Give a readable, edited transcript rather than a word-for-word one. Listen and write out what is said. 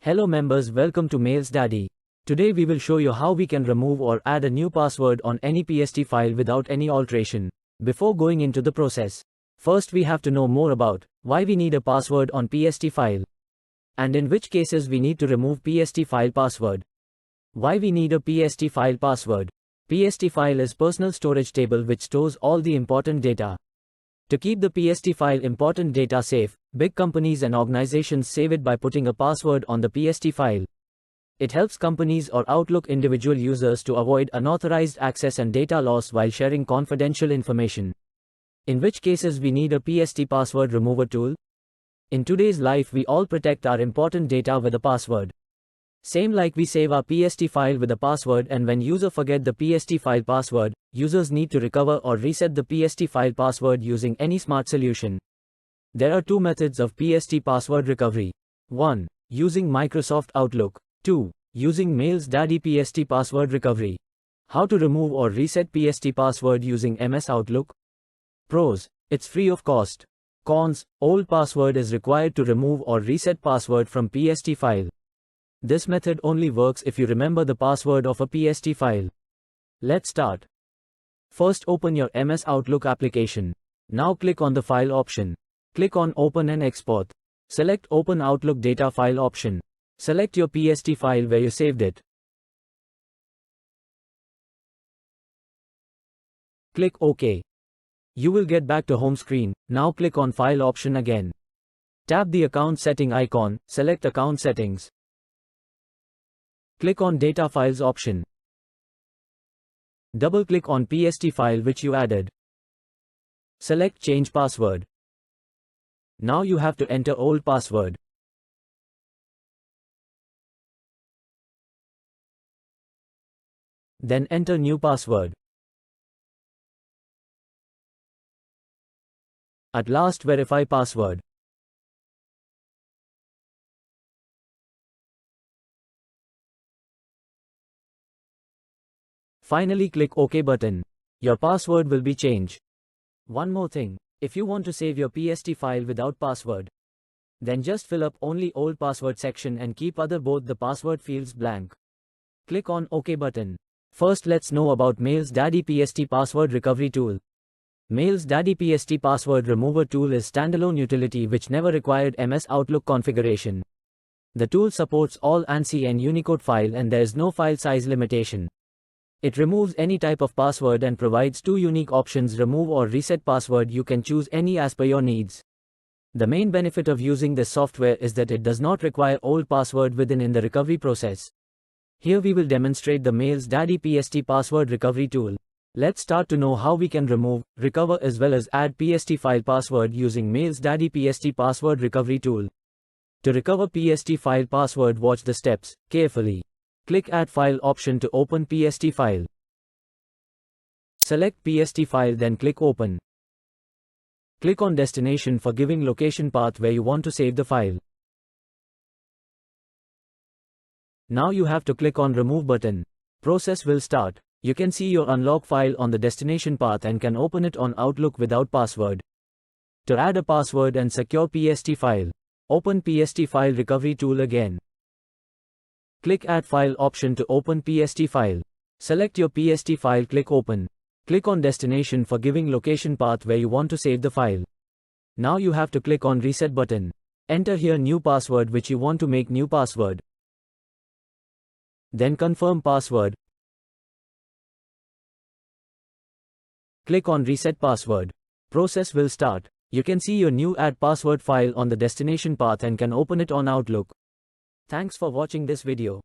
Hello members, welcome to MailsDaddy. Today we will show you how we can remove or add a new password on any PST file without any alteration. Before going into the process, first we have to know more about why we need a password on PST file, and in which cases we need to remove PST file password. Why we need a PST file password. PST file is personal storage table which stores all the important data. To keep the PST file important data safe, big companies and organizations save it by putting a password on the PST file. It helps companies or Outlook individual users to avoid unauthorized access and data loss while sharing confidential information. In which cases we need a PST password remover tool? In today's life we all protect our important data with a password. Same like we save our PST file with a password, and when user forget the PST file password, users need to recover or reset the PST file password using any smart solution. There are two methods of PST password recovery. 1. Using Microsoft Outlook. 2. Using MailsDaddy PST password recovery. How to remove or reset PST password using MS Outlook? Pros: it's free of cost. Cons: old password is required to remove or reset password from PST file. This method only works if you remember the password of a PST file. Let's start. First, open your MS Outlook application. Now click on the File option. Click on Open and Export. Select Open Outlook Data File option. Select your PST file where you saved it. Click OK. You will get back to home screen. Now click on File option again. Tap the Account Setting icon, select Account Settings. Click on Data Files option. Double-click on PST file which you added. Select Change Password. Now you have to enter old password. Then enter new password. At last, verify password. Finally, click OK button. Your password will be changed. One more thing, if you want to save your PST file without password, then just fill up only old password section and keep both the password fields blank. Click on OK button. First, let's know about MailsDaddy PST Password Recovery Tool. MailsDaddy PST Password Remover Tool is standalone utility which never required MS Outlook configuration. The tool supports all ANSI and Unicode file and there is no file size limitation. It removes any type of password and provides two unique options: remove or reset password. You can choose any as per your needs. The main benefit of using this software is that it does not require old password within the recovery process. Here we will demonstrate the MailsDaddy PST Password Recovery Tool. Let's start to know how we can remove, recover as well as add PST file password using MailsDaddy PST Password Recovery Tool. To recover PST file password, watch the steps carefully. Click Add File option to open PST file. Select PST file, then click Open. Click on Destination for giving location path where you want to save the file. Now you have to click on Remove button. Process will start. You can see your unlock file on the destination path and can open it on Outlook without password. To add a password and secure PST file, open PST File Recovery Tool again. Click Add File option to open PST file. Select your PST file, click Open. Click on Destination for giving location path where you want to save the file. Now you have to click on Reset button. Enter here new password which you want to make new password. Then confirm password. Click on Reset password. Process will start. You can see your new add password file on the destination path and can open it on Outlook. Thanks for watching this video.